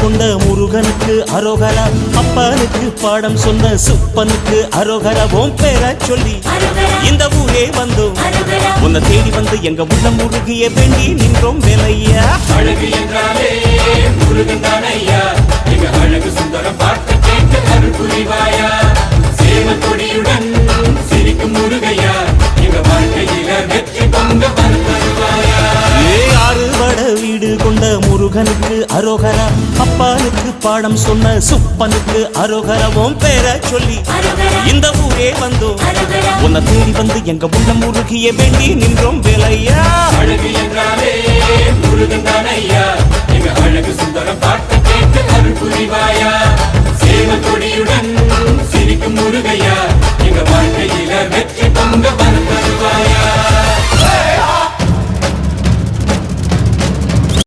கொண்ட முருகனுக்கு அரோகரா, அப்பனுக்கு பாடம் சொன்ன சுப்பனுக்கு அரோகரா. ஓம் பேர சொல்லி இந்த ஊரே வந்தோம், உன்னை தேடி வந்து எங்க உள்ளம் முருகிய வேண்டி நின்றோம் வேலையா. அழகு என்றாலே முருகன் தானையா, எங்க அழகு சுந்தரம் பார்த்து கேட்டு அருள் புரிவாயா. சேவல் கொடியுடன் சிரிக்கும் முருகையா, எங்க வாழ்க்கையில வெற்றி பொங்க வருவாயா. ஆறுபட வீடு கொண்ட முருகனுக்கு அரோகரா, அப்பனுக்கு பாடம் சொன்ன சுப்பனுக்கு அரோகரா. ஓம் பேர சொல்லி இந்த ஊரே வந்தோம், உன்னை தேடி வந்து எங்க உள்ளம் முருகிய வேண்டி நின்றோம் வேலையா. அழகு என்றாலே முருகன் தானையா, எங்க அழகு சுந்தரம்